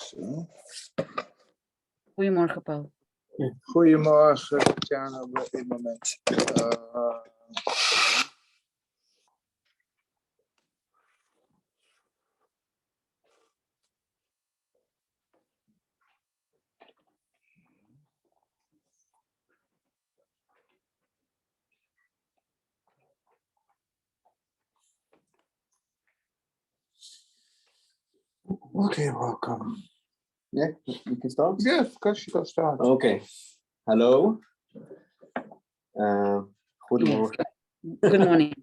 Zo. Goedemorgen, Paul. Goedemorgen, Tatjana, op dit moment. Okay, welcome. Yeah, we can start? Yeah, of course you can start. Okay. Hello. Good morning. Good morning.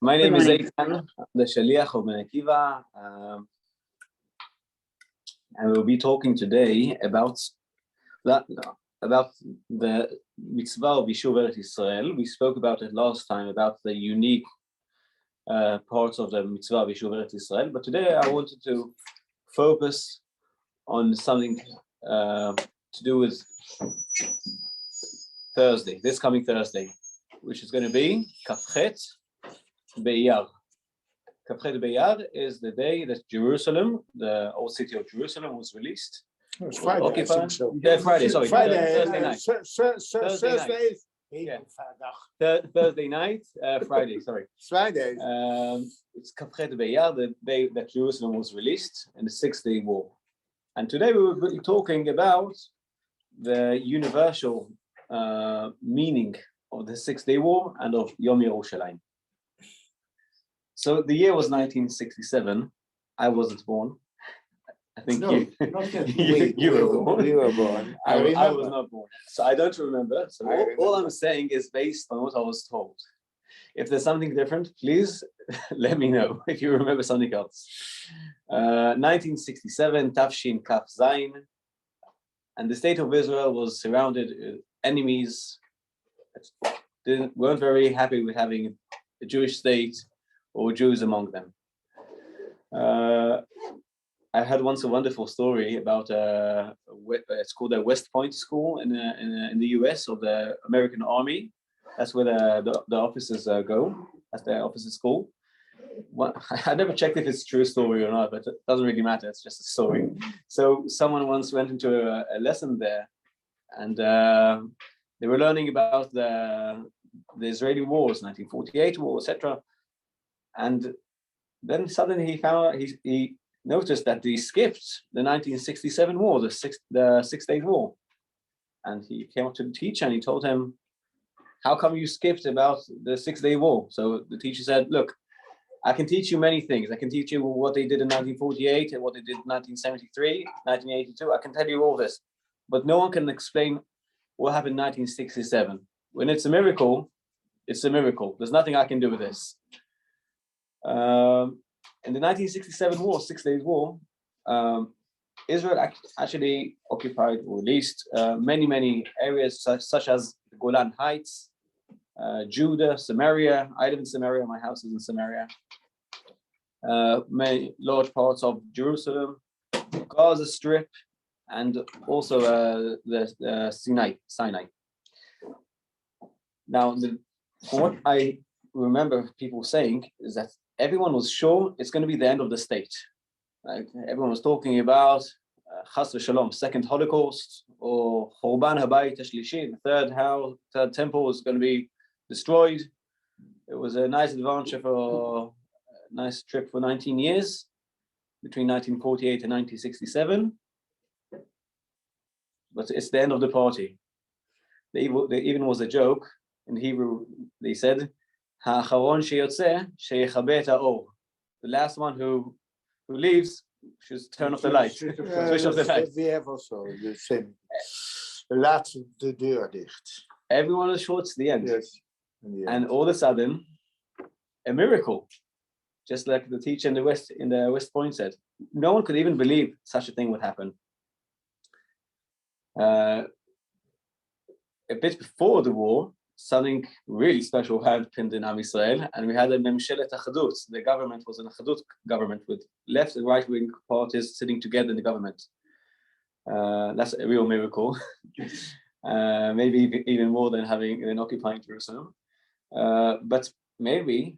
My name is morning. Eitan, the Shaliach of Ben Akiva, and we'll be talking today about the Mitsvat Yishuv EretzYisrael. We spoke about it last time, about the unique parts of the Mitsvat Yishuv EretzYisrael, but today I wanted to focus on something to do with Thursday, this coming Thursday, which is going to be Kafchet Be'iyar. Kafchet Be'iyar is the day that Jerusalem, the old city of Jerusalem, was released. It was Friday, I think so. Yeah, Friday, sorry. Friday, Thursday night. Thursday. Thursday night, Friday, sorry. Friday. It's Kafchet Be'iyar, the day that Jerusalem was released in the 6-day war. And today we will be talking about the universal meaning of the 6-day war and of Yom Yerushalayim. So the year was 1967. I wasn't born. I think No, not yet. you were born. We were born. I was not born. So I don't remember. So all I'm saying is based on what I was told. If there's something different, please let me know if you remember something else. 1967, Tafshin Kaf Zayin, and the state of Israel was surrounded with enemies that weren't very happy with having a Jewish state or Jews among them. I heard once a wonderful story about it's called a West Point school in the US of the American Army. That's where the officers go. That's their officers' school. I never checked if it's a true story or not, but it doesn't really matter. It's just a story. So someone once went into a lesson there, and they were learning about the Israeli wars, 1948 war, etc. And then suddenly he noticed that they skipped the 1967 war, the Six-Day War. And he came up to the teacher and he told him, "How come you skipped about the 6-Day War?" So the teacher said, "Look, I can teach you many things. I can teach you what they did in 1948 and what they did in 1973, 1982. I can tell you all this. But no one can explain what happened in 1967. When it's a miracle, it's a miracle. There's nothing I can do with this." In the 1967 war, 6 Days War, Israel actually occupied or released many areas such as the Golan Heights, Judah, Samaria. I live in Samaria. My house is in Samaria. Many large parts of Jerusalem, Gaza Strip, and also the Sinai. Now, from what I remember people saying is that everyone was sure it's going to be the end of the state. Like everyone was talking about Chas v'Shalom, second Holocaust, or Chorban Habayit HaShlishi, the third temple was going to be destroyed. It was a nice adventure a nice trip for 19 years, between 1948 and 1967. But it's the end of the party. There even was a joke in Hebrew. They said, "Ha'acharon sheyotzeh sheyechabe et ha'or." The last one who leaves should turn off the light. Switch off the light. We have also the same. Laat de deur dicht. Everyone is short to the end. Yes. And all of a sudden, a miracle. Just like the teacher in the West Point said, no one could even believe such a thing would happen. A bit before the war, something really special happened in Am Yisrael, and we had a Memshelet Achadut. The government was an Achadut government with left and right-wing parties sitting together in the government. That's a real miracle. Maybe even more than occupying Jerusalem. But maybe,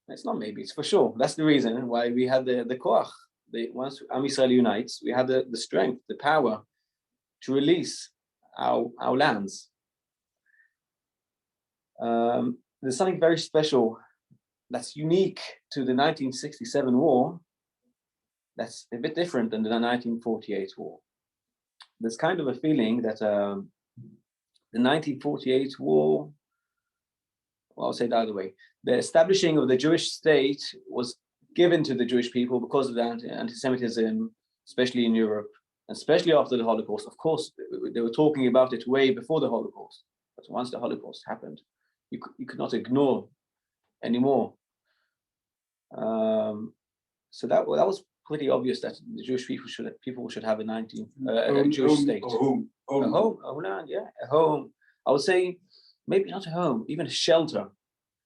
it's not maybe, it's for sure. That's the reason why we had the Koach, once Am Yisrael unites, we have the strength, the power to release our lands. There's something very special that's unique to the 1967 war that's a bit different than the 1948 war. There's kind of a feeling that the 1948 war, well, I'll say it the other way. The establishing of the Jewish state was given to the Jewish people because of the anti-Semitism, especially in Europe, and especially after the Holocaust. Of course, they were talking about it way before the Holocaust. But once the Holocaust happened, you could not ignore anymore. So that was pretty obvious that the Jewish people should have a Jewish state. A home, yeah, a home. I would say maybe not a home, even a shelter,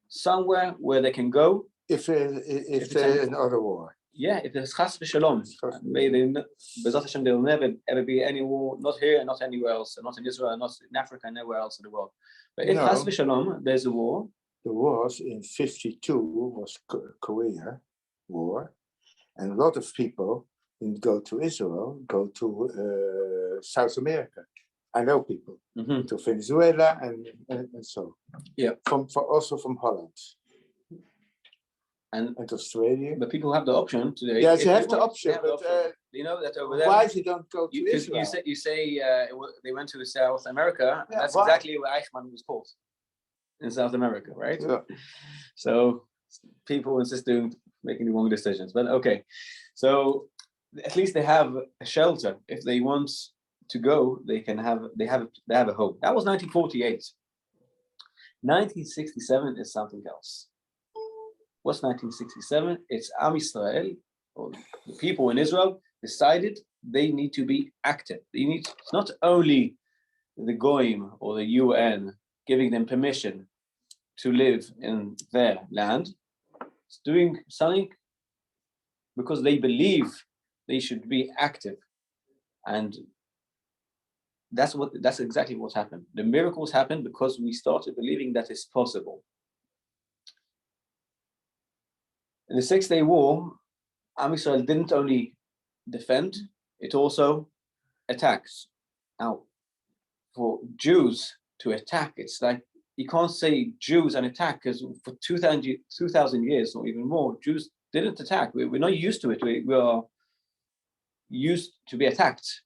somewhere where they can go if they're in other war. Yeah, if there's chas v'shalom, B'ezrat Hashem, there will never ever be any war, not here, not anywhere else, not in Israel, not in Africa, nowhere else in the world. But if chas v'shalom, there's a war. The wars in 52 was Korea war, and a lot of people didn't go to Israel, go to South America. I know people to Venezuela and so. Yeah, also from Holland. And Australia. But people have the option today. Yes, you have the option. But you know that over there. Why they don't go to Israel? You say they went to South America. Yeah, that's exactly where Eichmann was caught, in South America, right? Yeah. So people insist making the wrong decisions. But okay, so at least they have a shelter. If they want to go, they have a home. That was 1948. 1967 is something else. What's 1967? It's Am Yisrael, or the people in Israel, decided they need to be active. It's not only the Goyim or the UN giving them permission to live in their land. It's doing something because they believe they should be active. And that's exactly what happened. The miracles happened because we started believing that it's possible. In the 6-Day War, Am Yisrael didn't only defend, it also attacks. Now, for Jews to attack, it's like, you can't say Jews and attack, because for 2,000 years or even more, Jews didn't attack. We're not used to it. We are used to be attacked.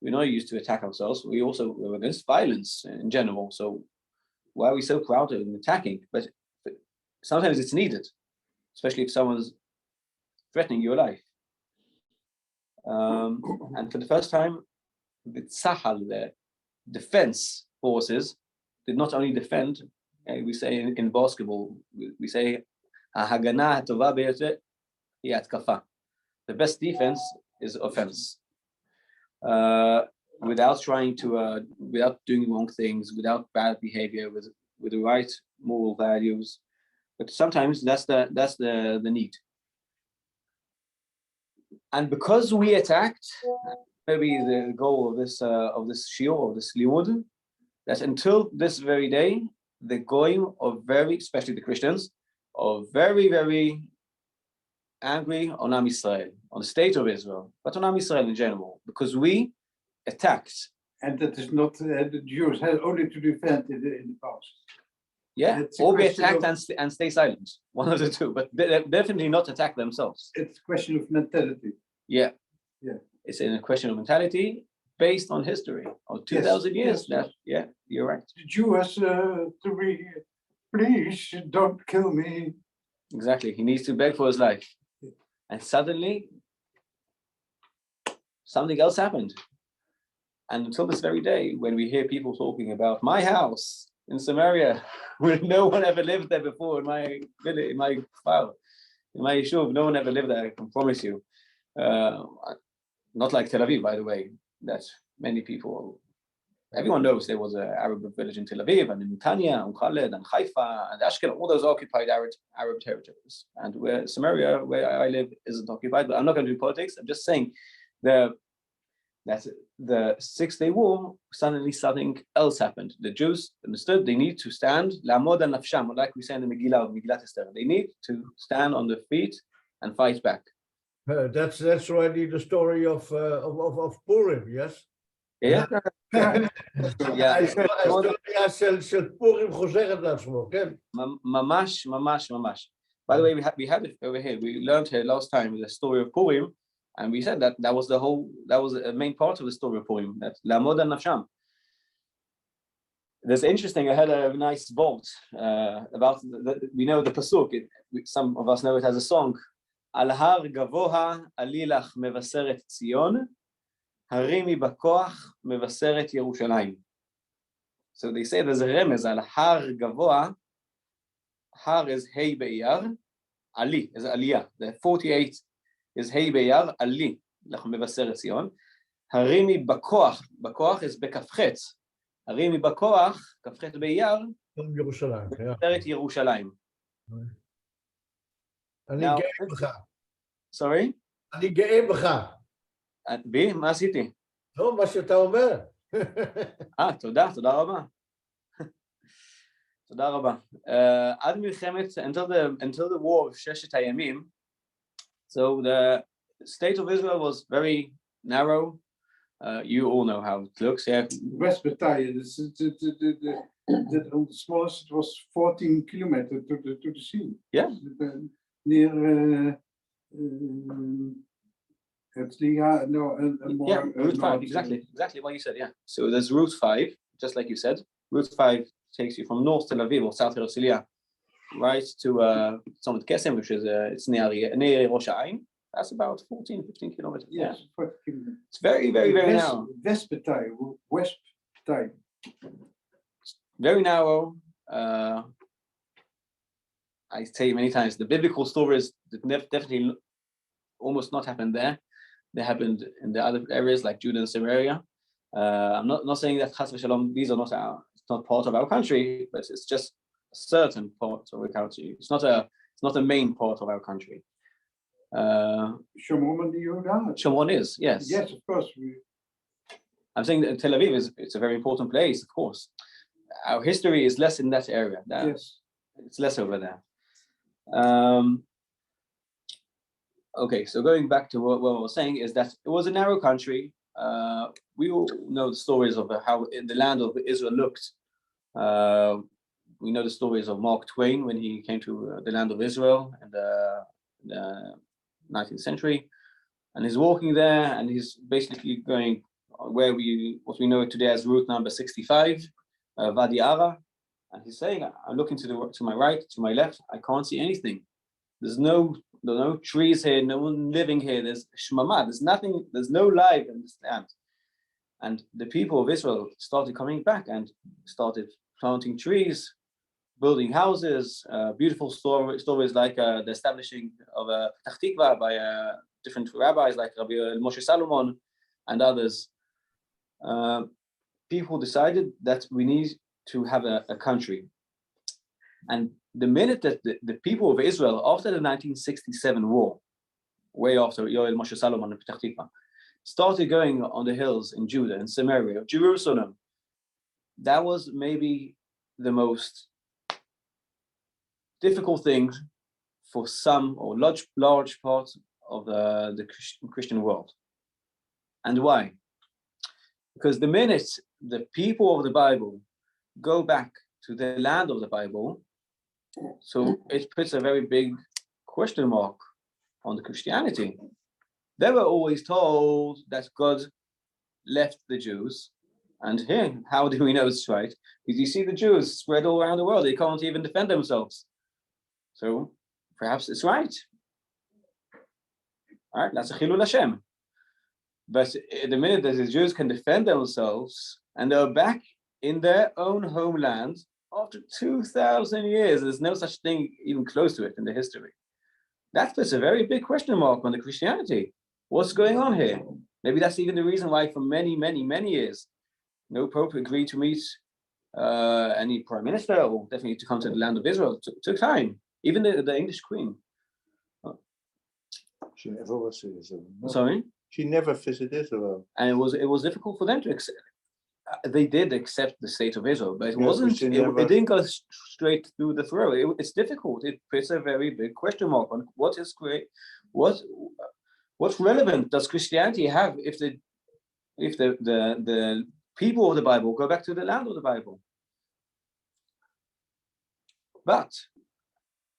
We're not used to attack ourselves. We're against violence in general. So why are we so proud of attacking? But sometimes it's needed, especially if someone's threatening your life. And for the first time, the Tzahal, the defense forces, did not only defend. We say in basketball, we say, "Hagana hatova beyoter hi atkafa." The best defense is offense. Without doing wrong things, without bad behavior, with the right moral values. But sometimes that's the need. And because we attacked, maybe the goal of this shiur, of this liud, that until this very day, the goyim are especially the Christians, are very, very angry on Am Yisrael, on the state of Israel, but on Am Yisrael in general, because we attacked. And that is not the Jews had only to defend in the past. Yeah, or be attacked and stay silent, one of the two, but definitely not attack themselves. It's a question of mentality. Yeah. Yeah. It's a question of mentality based on history of 2,000 years. Yes. Yeah, you're right. The Jew has to be, please don't kill me. Exactly. He needs to beg for his life. And suddenly, something else happened. And until this very day, when we hear people talking about my house in Samaria, where no one ever lived there before, in my village, in my Yishuv, no one ever lived there, I can promise you. Not like Tel Aviv, by the way, that many people, everyone knows there was an Arab village in Tel Aviv, and in Tanya, and Khaled, and Haifa, and Ashkelon, all those occupied Arab territories. And where Samaria, where I live, isn't occupied, but I'm not going to do politics. I'm just saying that the 6-Day War, suddenly something else happened. The Jews understood they need to stand, la'amod al nafsham, like we say in the Megillat Esther. They need to stand on their feet and fight back. That's already the story of Purim, yes? Yeah. Yeah. ההיסטוריה של פורים חוזרת לעצמו, כן? ממש. By the way, we had it over here. We learned here last time the story of Purim, and we said that was a main part of the story of Purim. That Lamod al Nafsham. That's interesting. I had a nice vault about we know the pasuk. Some of us know it as a song. Al har gavoha alilach mevaseret Tzion, harimi bakoach mevaseret Yerushalayim. So they say there's a remez al har gavoha. Har is Hey Be'iyar, Ali is Aliyah. The 48 is Hey Be'iyar, Ali, Lach Mevaseret Zion. Harimi Bakoach, Bakoach is Bekafchet. Harimi Bakoach, Kafchet Be'iyar, ירושלים, Mevaseret Yerushalayim. אני גאה בך. Sorry? אני גאה בך. בי? מה עשיתי? לא, מה שאתה אומר. תודה רבה. תודה רבה. עד מלחמת, until the war of ששת הימים, so the state of Israel was very narrow. You all know how it looks, yeah. West Battalion, the smallest was 14 kilometers to the sea. Yeah. Near Route 5, exactly what you said, yeah. So there's Route 5, just like you said. Route 5 takes you from North Tel Aviv or South Herzliya right to Tzomot Kesem, which is it's near Rosh Hain. That's about 14-15 kilometers. Yes, 40 kilometers. It's very narrow. West Battalion. Very narrow. I tell you many times, the biblical stories that definitely almost not happened there. They happened in the other areas like Judah and Samaria. I'm not saying that Chas v'Shalom, these are it's not part of our country, but it's just a certain part of our country. It's not a main part of our country. Shomron is, yes. Yes, of course. I'm saying that Tel Aviv it's a very important place, of course. Our history is less in that area. Yes. It's less over there. Okay, so going back to what I was saying is that it was a narrow country. We all know the stories of how the land of Israel looked. We know the stories of Mark Twain when he came to the land of Israel in the 19th century, and he's walking there, and he's basically going what we know today as route number 65, Wadi Ara, and he's saying, I'm looking to my right, to my left, I can't see anything. There's no trees here, no one living here. There's shmama, there's nothing, there's no life in this land. And the people of Israel started coming back and started planting trees, building houses, beautiful stories like the establishing of Petach Tikva by different rabbis like Rabbi Moshe Salomon and others. People decided that we need to have a country. And the minute that the people of Israel, after the 1967 war, way after Yoel Moshe Salomon and Petach Tikva, started going on the hills in Judah and Samaria, Jerusalem, that was maybe the most difficult thing for some or large part of the Christian world. And why? Because the minute the people of the Bible go back to the land of the Bible, so it puts a very big question mark on the Christianity. They were always told that God left the Jews, and here, how do we know it's right? Because you see the Jews spread all around the world, they can't even defend themselves. So perhaps it's right. All right, that's a chilul Hashem. But the minute that the Jews can defend themselves and they're back in their own homeland after 2,000 years, there's no such thing even close to it in the history. That puts a very big question mark on the Christianity. What's going on here? Maybe that's even the reason why for many years, no Pope agreed to meet any prime minister or definitely to come to the land of Israel. It took time. Even the English Queen. She never was in Israel. No. Sorry? She never visited Israel. And it was difficult for them to accept. They did accept the state of Israel, but it Yes, wasn't. but It didn't go straight through the throat. It's difficult. It puts a very big question mark on what is great. what relevance does Christianity have if the people of the Bible go back to the land of the Bible? But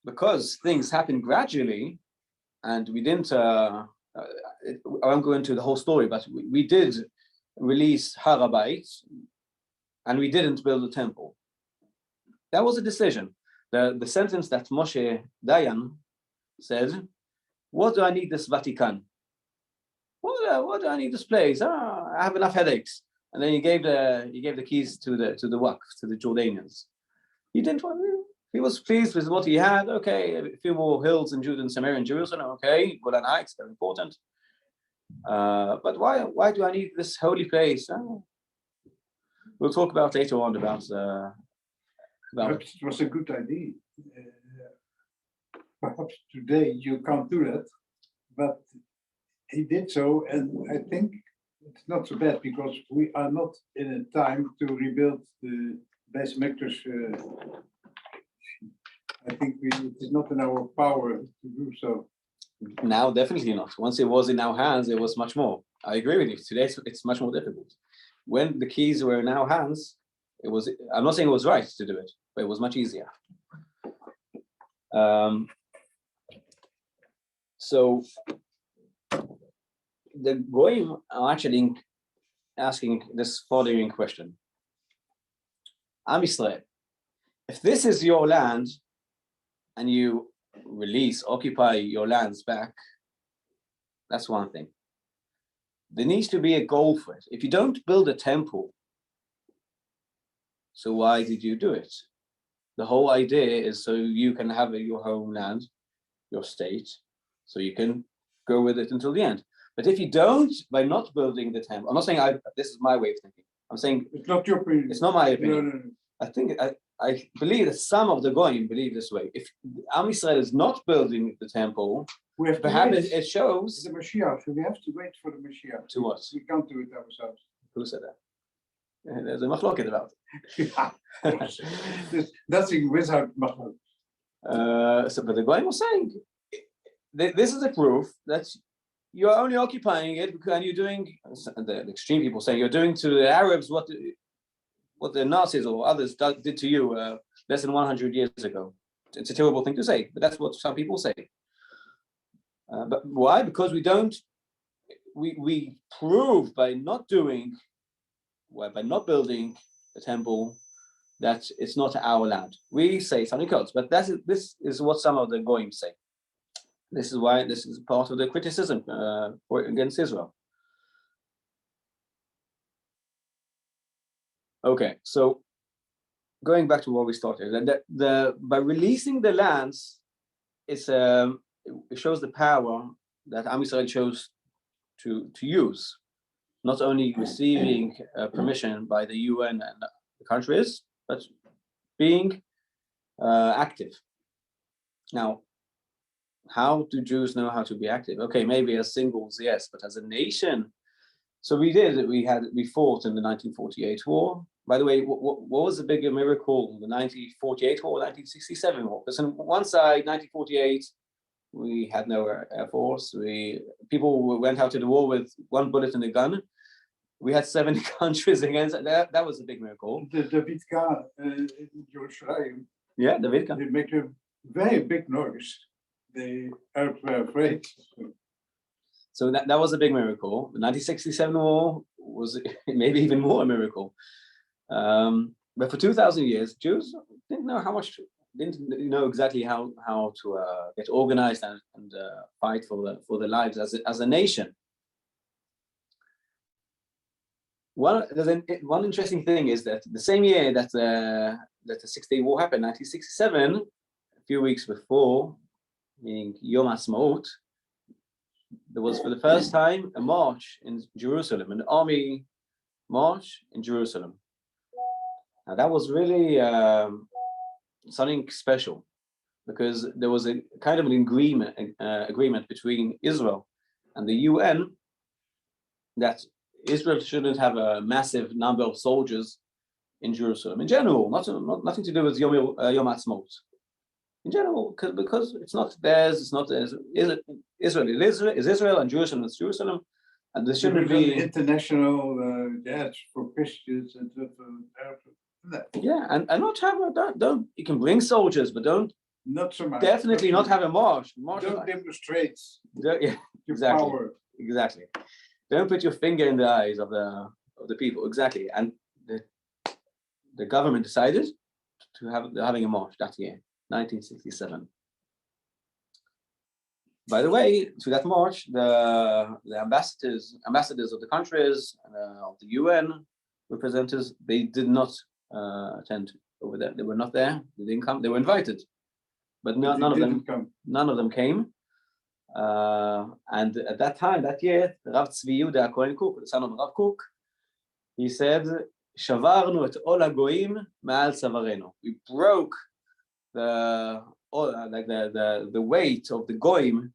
because things happen gradually, and we didn't, I won't go into the whole story, but we did release Har HaBayit, and we didn't build a temple. That was a decision. The sentence that Moshe Dayan said, what do I need this Vatican? What do I need this place? I have enough headaches. And then he gave the keys to the Waqf, to the Jordanians. He didn't want. He was pleased with what he had. Okay, a few more hills in Judah and Samaria and Jerusalem. Okay, Golan Heights, they're important. But why do I need this holy place? We'll talk about later on about. Perhaps it was a good idea. Perhaps today you can't do that, but he did so, and I think it's not so bad because we are not in a time to rebuild the base Mikdash. I think it is not in our power to do so. Now, definitely not. Once it was in our hands, it was much more. I agree with you. Today, it's much more difficult. When the keys were in our hands, it was. I'm not saying it was right to do it, but it was much easier. So the Goyim are actually asking this following question: Am Yisrael, if this is your land, and you occupy your lands back, that's one thing. There needs to be a goal for it. If you don't build a temple, so why did you do it? The whole idea is so you can have your homeland, your state, so you can go with it until the end. But if you don't, by not building the temple, I'm not saying this is my way of thinking. I'm saying it's not your opinion. It's not my opinion. No. I think I believe that some of the Goyim believe this way. If Am Yisrael is not building the temple, We have to perhaps wait. it shows. The Mashiach. So we have to wait for the Mashiach. To what? We can't do it ourselves. Who said that? There's a machloket about it. There's nothing without Machlok. But the Goyim was saying, this is a proof that you're only occupying it because you're doing, the extreme people say, you're doing to the Arabs what the Nazis or others did to you less than 100 years ago. It's a terrible thing to say, but that's what some people say. But why? Because we prove by not building the temple that it's not our land. We say something else, but this is what some of the Goyim say. This is why this is part of the criticism against Israel. Okay, so going back to where we started, by releasing the lands, it shows the power that Am Yisrael chose to use, not only receiving permission by the UN and the countries, but being active. Now, how do Jews know how to be active? Okay, maybe as singles, yes, but as a nation. So we fought in the 1948 war. By the way, what was the bigger miracle, the 1948 war or 1967 war? Because on one side, 1948, we had no air force. People went out to the war with one bullet in a gun. We had 70 countries against it. That was a big miracle. The Davidka in Jerusalem. Yeah, Davidka. They make a very big noise. The Arabs were afraid. So that was a big miracle. The 1967 war was maybe even more a miracle. But for 2,000 years, Jews didn't know exactly how to get organized and fight for their lives as a nation. One interesting thing is that the same year that the 6-Day War happened, 1967, a few weeks before, meaning Yom HaAtzmaut, there was for the first time a march in Jerusalem, an army march in Jerusalem. Now that was really something special, because there was a kind of an agreement between Israel and the UN that Israel shouldn't have a massive number of soldiers in Jerusalem in general, nothing to do with Yom HaAtzmaut. in general, because it's not theirs, it's not theirs. Israel is Israel, and Jerusalem is Jerusalem, and there shouldn't be international for Christians and yeah, and not have don't you can bring soldiers, but don't not so much. Definitely not have a march. Don't demonstrate. Yeah, exactly. Power. Exactly. Don't put your finger in the eyes of the people. Exactly. And the government decided to having a march that year, 1967. By the way, to that march, the ambassadors of the countries, of the UN representatives, they did not attend over there. They were not there. They didn't come. They were invited, but none of them came. And at that time, that year, Rav Tzvi Yehuda Kohen Kook, the son of Rav Kook, he said, "Shavarnu et ol hagoyim ma'al tzavarenu." We broke the weight of the goyim,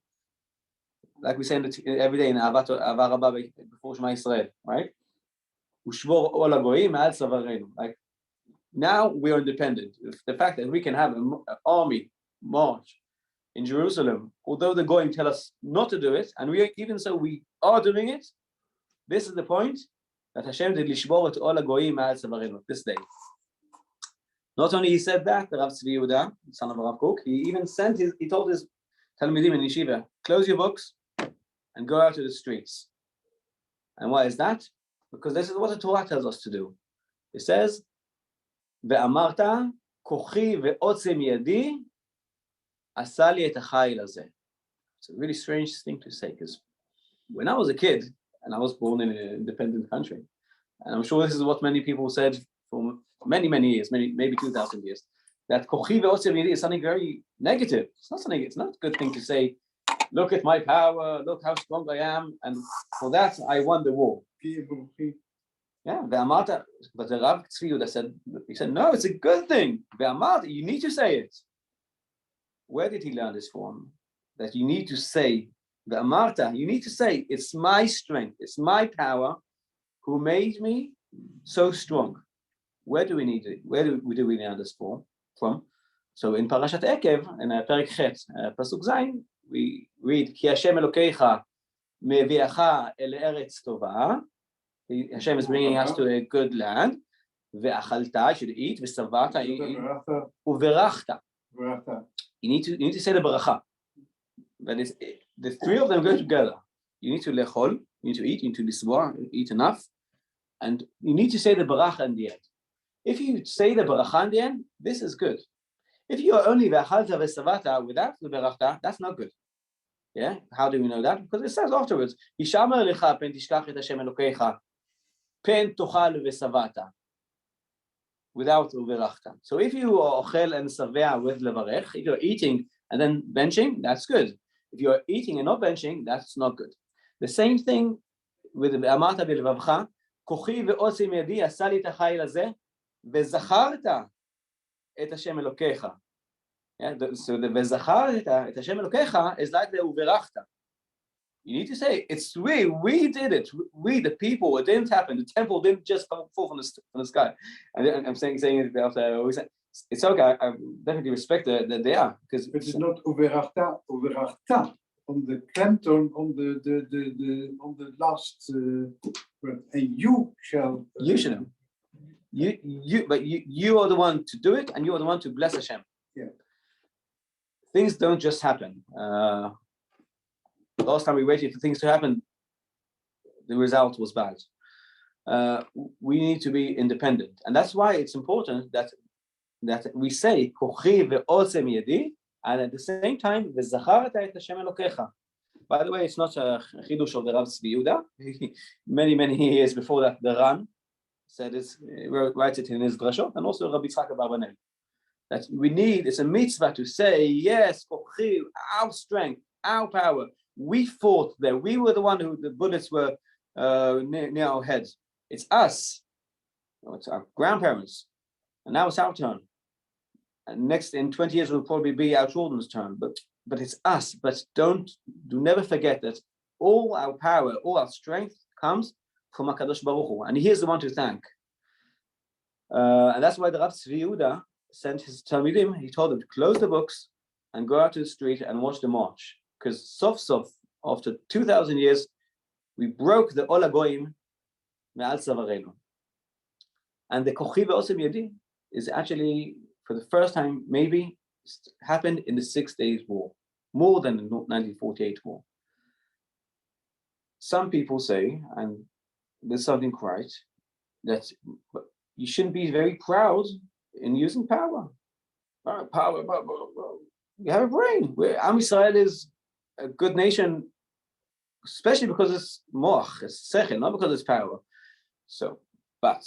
like we say every day in Ava Rabba before Shema Yisrael, right? Ushvor ol hagoyim ma'al tzavarenu. Like now we are independent. The fact that we can have an army march in Jerusalem, although the Goyim tell us not to do it, and we are doing it. This is the point that Hashem did lishbor et ol hagoyim ma'al tzavarenu this day. Not only he said that, the Rav Tzvi Yehuda, son of Rav Kook, he even he told his Talmidim in Yeshiva, close your books and go out to the streets. And why is that? Because this is what the Torah tells us to do. It says, ve'amarta kochi ve'otzem yadi asali et ha'chayil hazeh. It's a really strange thing to say, because when I was a kid, and I was born in an independent country, and I'm sure this is what many people said for many, many years, maybe 2,000 years, that kochi ve'otzem yadi is something very negative. It's not a good thing to say, look at my power, look how strong I am, and for that I won the war. Yeah, ve'amarta, but the Rav Tzvi Yehuda said, no, it's a good thing. Ve'amarta, you need to say it. Where did he learn this from? That you need to say, ve'amarta, you need to say, it's my strength, it's my power who made me so strong. Where do we need it? Where do we learn this from? So in Parashat Ekev, in Perek Chet, Pasuk Zayin, we read, Ki Hashem Elokecha meviacha el eretz tova. Hashem is bringing us to a good land. Ve'achalta, you should eat. Ve'savata, uverachta. You need to say the baracha. But the three of them go together. You need to lechol, you need to eat, you need to lisboa, eat enough, and you need to say the baracha in the end. If you say the baracha in the end, this is good. If you are only ve'achalta ve'savata without the baracha, that's not good. Yeah, how do we know that? Because it says afterwards, Hishamer lecha pen tishkach et Hashem Elokecha. Pen tochal vesavata, without uverachta. So if you are ochel and savea with levarech, if you're eating and then benching, that's good. If you're eating and not benching, that's not good. The same thing with amata belvavcha, kochi ve'otzim yadi asali et ha'chayil hazeh vezacharta et Hashem Elokecha. Yeah, so the vezacharta et Hashem Elokecha is like the uverachta. You need to say, it's we did it. We, the people, it didn't happen. The temple didn't just fall from the sky. And I'm saying it after it's okay. I definitely respect that they are. Because it's not uverachta on the klemton, on the last word. And you shall. You should know. But you are the one to do it, and you are the one to bless Hashem. Yeah. Things don't just happen. Last time we waited for things to happen, the result was bad. We need to be independent, and that's why it's important that we say kochi ve'otzem yadi, and at the same time ve'zacharta et Hashem Elokecha. By the way, it's not a chidush of the Rav Tzvi Yehuda. many years before that, the Ran said it, writes it in his drashot, and also Rabbi Yitzchak Abarbanel, that we need, it's a mitzvah to say, yes, kochi, our strength, our power. We fought there. We were the one who the bullets were near our heads. It's us. It's our grandparents. And now it's our turn. And next in 20 years will probably be our children's turn. But it's us. But do never forget that all our power, all our strength comes from HaKadosh Baruch Hu. And he is the one to thank. And that's why the Rav Tzvi Yehuda sent his Talmidim, he told them to close the books and go out to the street and watch the march. Because sof, after 2,000 years, we broke the Ol HaGoyim me'al tzavarenu. And the Kochi ve'osem yadi is actually, for the first time, maybe happened in the 6 Days War, more than the 1948 war. Some people say, and there's something right, that you shouldn't be very proud in using power. Power. You have a brain. Am Yisrael is a good nation, especially because it's moach, it's sechel, not because it's power. So, but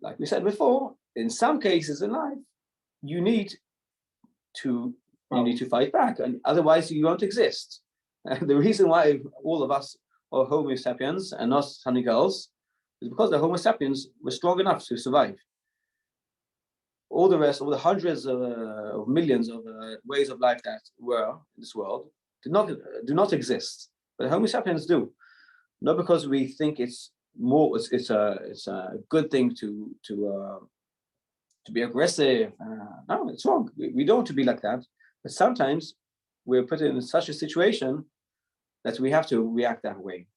like we said before, in some cases in life, you need to fight back, and otherwise you won't exist. And the reason why all of us are Homo sapiens and not something else is because the Homo sapiens were strong enough to survive. All the rest, all the hundreds of millions of ways of life that were in this world do not exist, but the Homo sapiens do. Not because we think it's a good thing to be aggressive. No, it's wrong. We don't want to be like that. But sometimes we're put in such a situation that we have to react that way.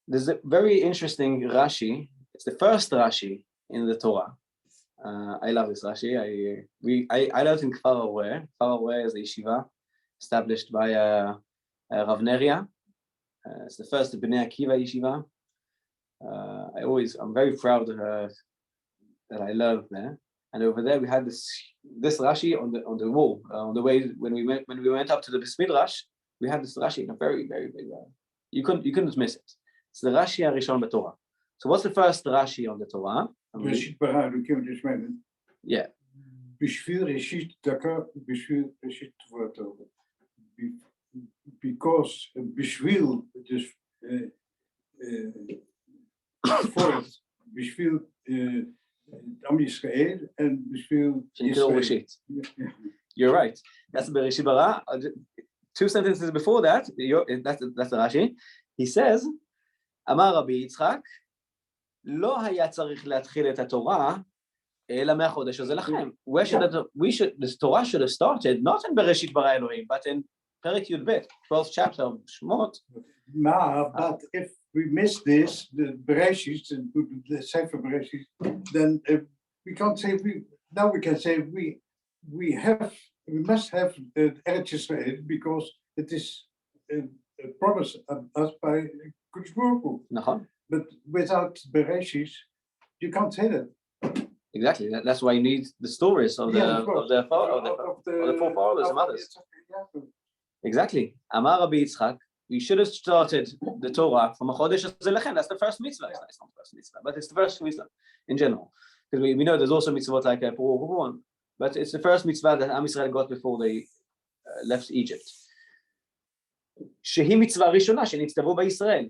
There's a very interesting Rashi. It's the first Rashi in the Torah. I love this Rashi. I learned in Kfar Areh. Kfar Areh is a yeshiva established by Rav Neria. It's the first Bnei Akiva yeshiva. I'm very proud that I learned there. And over there we had this Rashi on the wall. On the way when we went up to the Bais Midrash, we had this Rashi in a very, very big way. You couldn't miss it. It's the Rashi Harishon b'Torah. So what's the first Rashi on the Torah? Reshit bara, we can just make it. Yeah. Bishvil Reshit Daka, Bishvil Reshit Tvorto. Because Bishvil just forest, Bishvil Am Yisrael and Bishvil Yisrael. You're right. That's Bereshit bara. 2 sentences before that, that's the Rashi. He says, אמר רבי יצחק, לא היה צריך להתחיל את התורה, אלא מהחודש הזה לכם. The Torah should have started not in Bereshit bara Elohim, but in Perek Yud-Bet, 12th chapter of Shemot. But if we miss this, the Bereshit, the Sefer Bereshit, then we can't say we can say we must have EretzYisrael because it is a promise of us by Kodesh Baruch Hu. But without Bereshit, you can't say that. Exactly. That's why you need the stories of the forefathers and mothers. Exactly. Amar Rabbi Yitzchak, we should have started the Torah from a Chodesh Zelechem. That's the first mitzvah. It's not the first mitzvah, but it's the first mitzvah in general. Because we know there's also mitzvot like Purah, but it's the first mitzvah that Am Yisrael got before they left Egypt. שהיא מצווה ראשונה שנצטוו בישראל.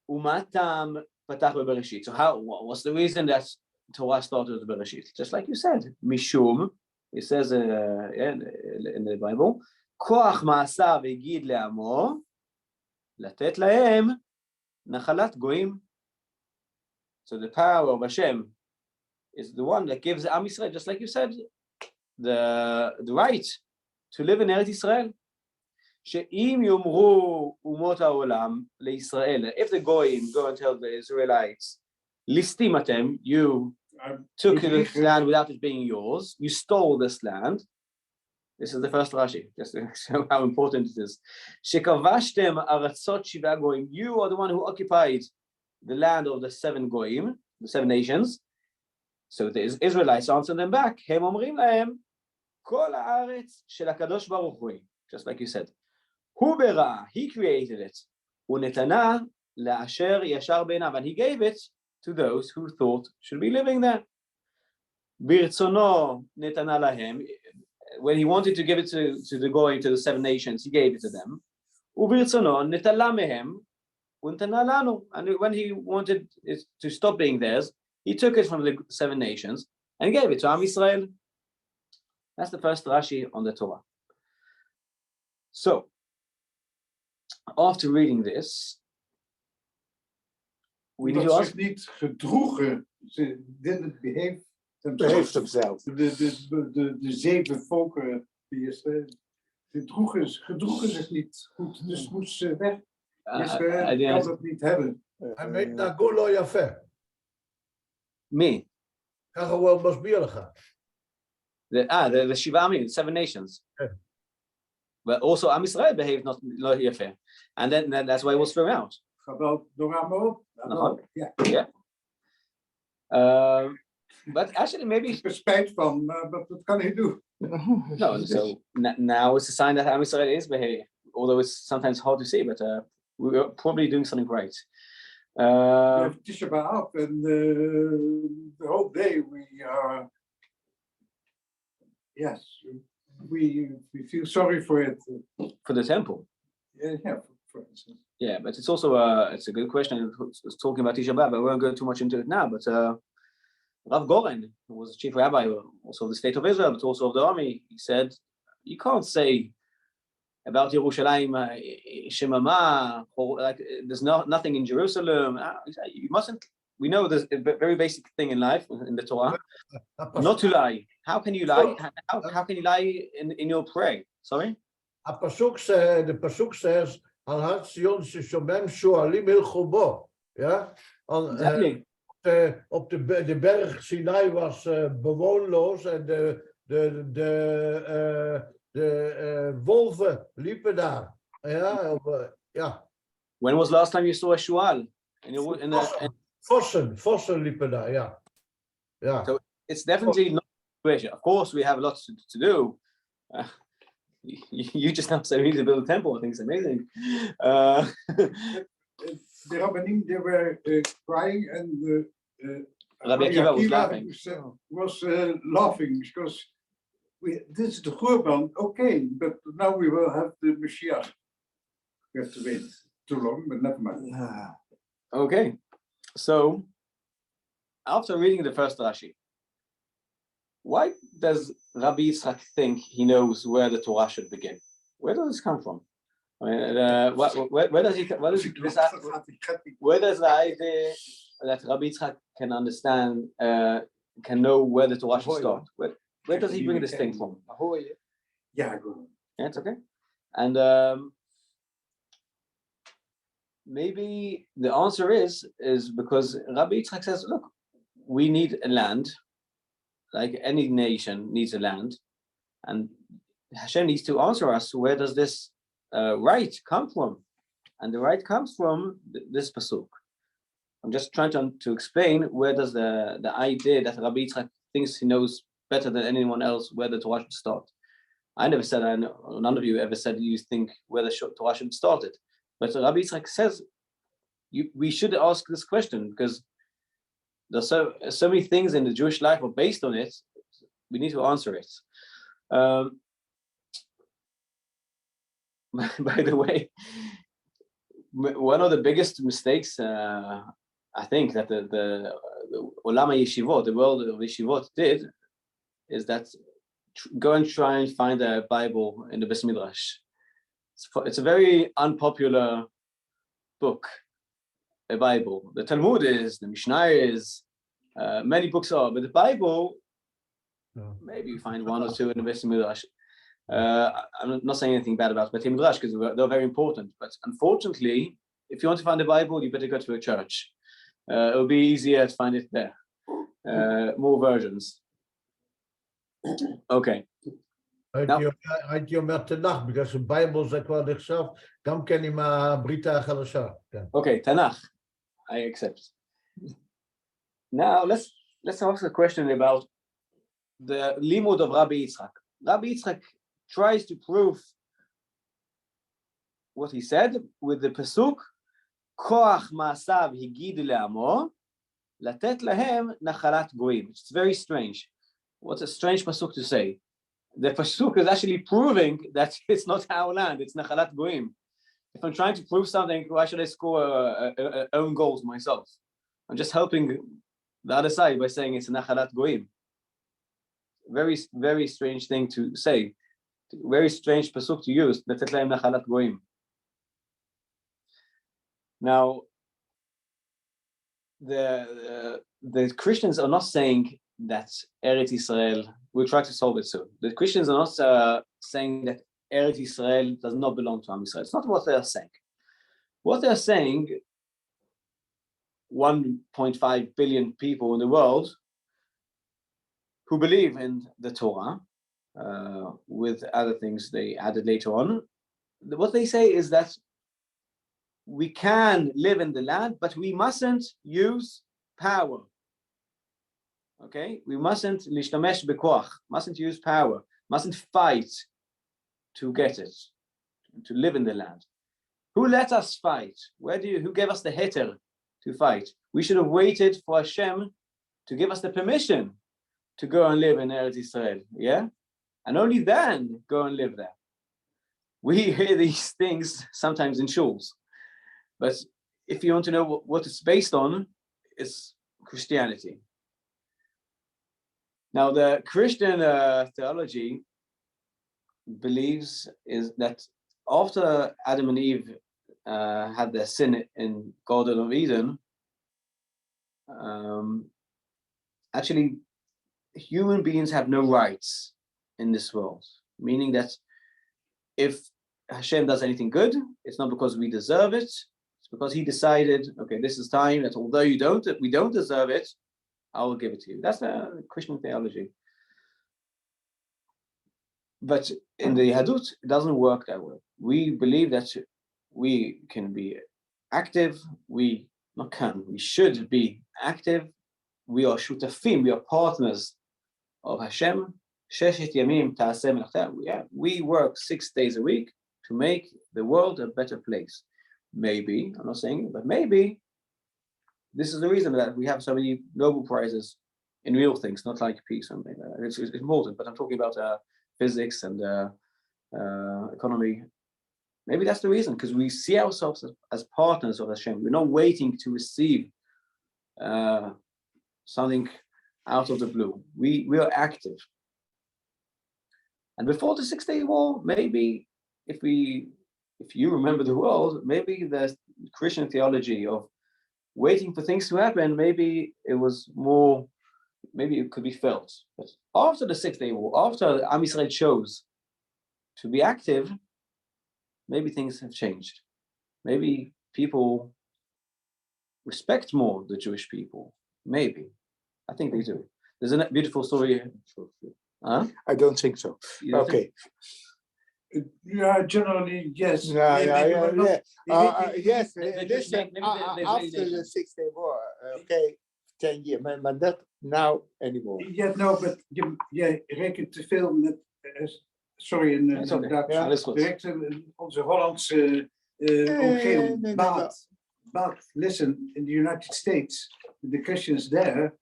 ומה טעם פתח בבראשית? So what's the reason that Torah started with Bereshit? Just like you said, משום, it says in the Bible, כוח מעשיו הגיד לעמו, לתת להם נחלת גויים. So the power of Hashem is the one that gives Am Yisrael, just like you said, the right to live in Eretz Yisrael. שאם יאמרו אומות העולם לישראל, if the goyim go and tell the Israelites, ליסטים אתם, you took this land without it being yours, you stole this land. This is the first Rashi, just to show how important it is. שכבשתם ארצות שבעה גויים, you are the one who occupied the land of the 7 goyim, the 7 nations. So the Israelites answer them back, הם אומרים להם, כל הארץ של הקדוש ברוך הוא, just like you said. הוא ברא, he created it. ונתנה לאשר ישר בעיניו, and he gave it to those who thought should be living there. ברצונו נתנה להם, when he wanted to give it to the going to the 7 nations, he gave it to them. וברצונו נטלה מהם, ונתנה לנו. And when he wanted it to stop being theirs, he took it from the 7 nations and gave it to Am Yisrael. That's the first Rashi on the Torah. So, after reading this, we need to ask. Niet gedroegen, ze didn't behave beheeft himself. De 7 volken, gedroegen zich niet goed, dus moesten ze weg. Israël kan dat niet hebben. האמת, נהגו לא יפה. מי? ככה הוא מסביר לך. The Shiva Amim, the 7 nations. Yeah. But also Am Israel behaved not fair. And then that's why it was thrown out. Geweld door Amor. Yeah. But actually, maybe Ik ben spijt van, maar dat kan hij doen. no. So now it's a sign that Am Israel is behaving, although it's sometimes hard to see. But we're probably doing something right. We have Tisha B'Av, and the whole day we are. Yes, we feel sorry for it. For the temple. Yeah, for instance. Yeah, but it's also it's a good question. It's talking about Tisha B'Av, but we won't go too much into it now. But Rav Goren, who was the chief rabbi also of the state of Israel, but also of the army, he said, you can't say about Yerushalayim, Shemama, like there's nothing in Jerusalem. You mustn't. We know there's a very basic thing in life, in the Torah, not to lie. How can you lie? How can you lie in your prayer? Sorry? The pasuk says, Al Har Zion sheshomem shualim ilchubo. Ja? Exactly. Op de berg Sinai was bewoonloos en de wolven liepen daar. Ja. When was the last time you saw a shual? Vossen liepen daar, ja. So it's definitely not a situation. Of course, we have lots to do. You just now said we need to build a temple. I think it's amazing. The Rabbanim, they were crying, and Rabbi Akiva was laughing. Was laughing because this is the Churban, okay, but now we will have the Mashiach. We have to wait too long, but never mind. Okay, so after reading the first Rashi, why does Rabbi Yitzchak think he knows where the Torah should begin? Where does this come from? I mean, where does the idea that Rabbi Yitzchak can understand, can know where the Torah should start? Where does he bring this thing from? Yeah, go. Yeah, it's okay. And maybe the answer is because Rabbi Yitzchak says, look, we need a land, like any nation needs a land, and Hashem needs to answer us, where does this right come from? And the right comes from this pasuk. I'm just trying to explain where does the idea that Rabbi Yitzchak thinks he knows better than anyone else where the Torah should start. I never said, I know, none of you ever said you think where the Torah should start it. But Rabbi Yitzchak says we should ask this question because there's so many things in the Jewish life are based on it. We need to answer it. By the way, one of the biggest mistakes I think that the Olam HaYeshivot, the world of Yeshivot, did is that go and try and find a Bible in the Beis Midrash. It's a very unpopular book, a Bible. The Talmud is, the Mishnah is, many books are, but the Bible, maybe you find one or two in the Beis Midrash. I'm not saying anything bad about Beit Midrash because they're very important, but unfortunately, if you want to find the Bible, you better go to a church. It'll be easier to find it there. More versions. Okay. הייתי אומר תנ"ך, בגלל שבייבל זה כבר נחשב גם כן עם הברית החדשה. Okay, Tanakh. I accept. Now let's ask a question about the limud of Rabbi Yitzchak. Rabbi Yitzchak tries to prove what he said with the pasuk koach ma'asav higid le'amo latet lahem nachalat goyim. It's very strange. What's a strange pasuk to say? The pasuk is actually proving that it's not our land, it's nachalat goyim. If I'm trying to prove something, why should I score own goals myself? I'm just helping the other side by saying it's nachalat goyim. Very, very strange thing to say. Very strange pasuk to use. Latet lahem nachalat goyim. Now, the Christians are not saying that Eretz Yisrael, we'll try to solve it soon. The Christians are not saying that Eretz Yisrael does not belong to Am Yisrael. It's not what they are saying. What they are saying, 1.5 billion people in the world who believe in the Torah, with other things they added later on. What they say is that we can live in the land, but we mustn't use power. Okay, we mustn't lishtamesh bekoach, mustn't use power, mustn't fight to get it, to live in the land. Who let us fight? Who gave us the heter to fight? We should have waited for Hashem to give us the permission to go and live in Eretz Yisrael, yeah? And only then go and live there. We hear these things sometimes in shuls, but if you want to know what it's based on, it's Christianity. Now, the Christian theology believes is that after Adam and Eve had their sin in Garden of Eden, actually, human beings have no rights in this world, meaning that if Hashem does anything good, it's not because we deserve it, it's because he decided, okay, this is time that although we don't deserve it, I will give it to you. That's the Christian theology. But in the Yahadut, it doesn't work that way. We believe that we can be active, we should be active, we are shutafim, we are partners of Hashem. We work 6 days a week to make the world a better place. Maybe, I'm not saying, but maybe this is the reason that we have so many Nobel Prizes in real things, not like peace. It's important, but I'm talking about physics and economy. Maybe that's the reason, because we see ourselves as partners of Hashem. We're not waiting to receive something out of the blue. We are active. And before the 6-day war, maybe if you remember the world, maybe the Christian theology of waiting for things to happen, maybe it was more, maybe it could be felt. But after the 6-day war, after Am Yisrael chose to be active, maybe things have changed. Maybe people respect more the Jewish people. Maybe. I think they do. There's a beautiful story. Huh? I don't think so. Okay. Yeah, generally, yes. Yes, listen, after the 6-day war, okay, 10 years, but not now anymore. Yeah, no, but jij rekent te veel met, sorry, in Duits, direct onze Hollandse omgeving. But listen, in the United States, the Christians there,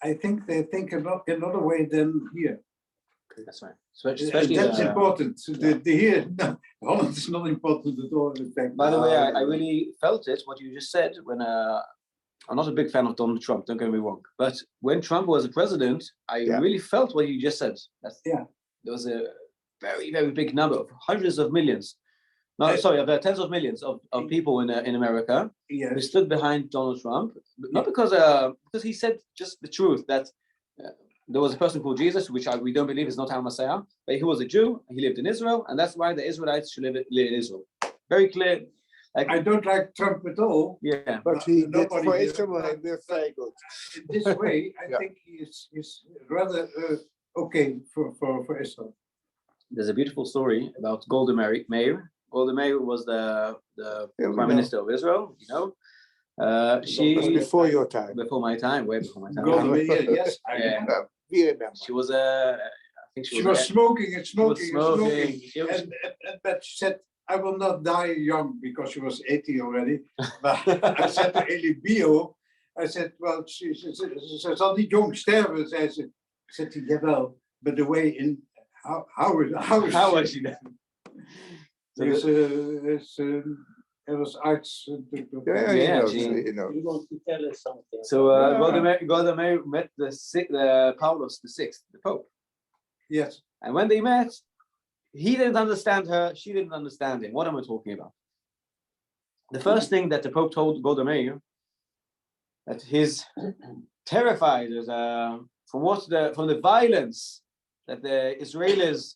I think they think about another way than here. Okay, that's right. Especially that's important. Here, no, Holland is not important at all. In fact. By the way, I really felt it, what you just said, when I'm not a big fan of Donald Trump, don't get me wrong. But when Trump was the president, I really felt what you just said. There was a very, very big number of hundreds of millions. No, sorry, of tens of millions of people in America who stood behind Donald Trump, not because he said just the truth that there was a person called Jesus, which we don't believe is not our Messiah, but he was a Jew, he lived in Israel, and that's why the Israelites should live in Israel. Very clear. Like, I don't like Trump at all. Yeah, but he did for Israel, and we're very good. This way, I think he's rather okay for Israel. There's a beautiful story about Golda Meir. Golda Meir was the prime minister of Israel. You know, she was before your time. Before my time, way before my time. Golda Meir, yes, I remember. We remember. She was I think she was smoking and smoking. But she said, I will not die young, because she was 80 already. But I said to Eli Bio, I said, well, ze zal niet jong sterven, zei ze. Ik zei, jawel, but the way in, how was she then? Er was arts. You know. You want to tell us something. So Golda Meir met the Paulus VI, the Pope. Yes. And when they met, he didn't understand her, she didn't understand him. What am I talking about? The first thing that the Pope told Golda Meir, that he's terrified, from the violence that the Israelis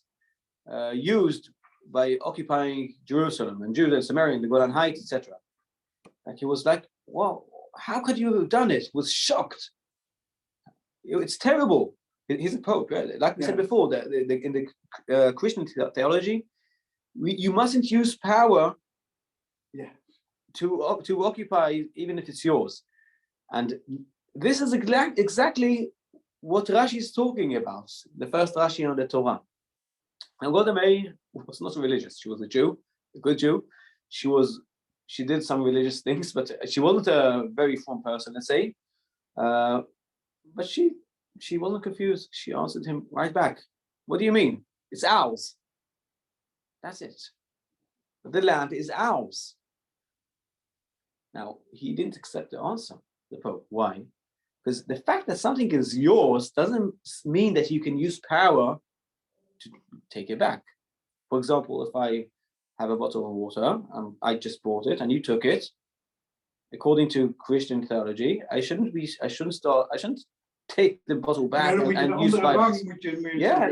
used by occupying Jerusalem and Judah and Samaria and the Golan Heights, etc. Like he was like, "Wow, how could you have done it?" Was shocked. It's terrible. He's a pope, right? Like we said before. In the Christian theology, you mustn't use power to occupy, even if it's yours. And this is exactly what Rashi is talking about. The first Rashi on the Torah. Now, Golda Meir was not religious. She was a Jew, a good Jew. She did some religious things, but she wasn't a very firm person, let's say. But she wasn't confused. She answered him right back. What do you mean? It's ours. That's it. The land is ours. Now, he didn't accept the answer, the Pope. Why? Because the fact that something is yours doesn't mean that you can use power to take it back. For example, if I have a bottle of water, I just bought it and you took it, according to Christian theology, I shouldn't take the bottle back and use violence. Yeah,